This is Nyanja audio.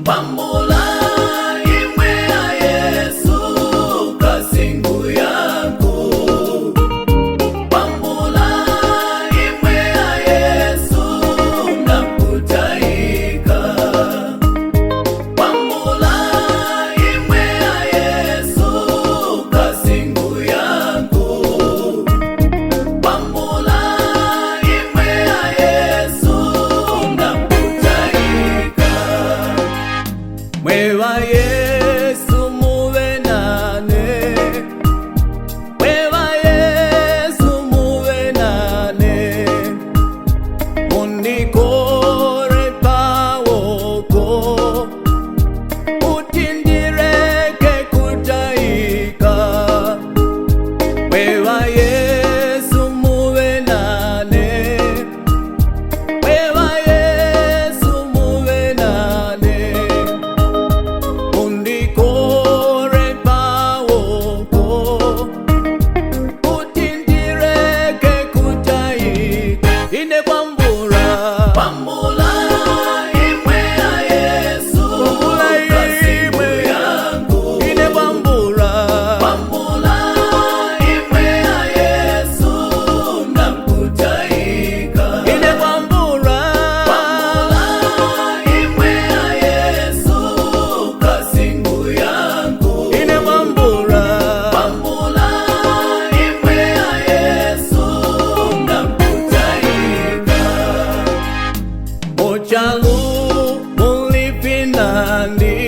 Pambula imwe ya Yesu kasingu yangu. Pambula imwe ya Yesu nakutaika. Pambula imwe ya Yesu kasingu yangu. Pambula imwe ya Yesu nakutaika. Mwewa Yesu muwe nane, mwewa Yesu muwe nane, mundikore pawoko, utindireke kutaika. Mwewa Yesu muwe nane, mwewa Yesu muwe nane, undikore pawoko, utindireke kutaika. Ine kwambura, pambula imwe ya Yesu kasingu yangu. Ine kwambura, pambula imwe ya Yesu nakutaika. Ine kwambura, pambula imwe ya Yesu kasingu yangu. Ine kwambura, pambula imwe ya Yesu nakutaika. Mochalu mulipinandi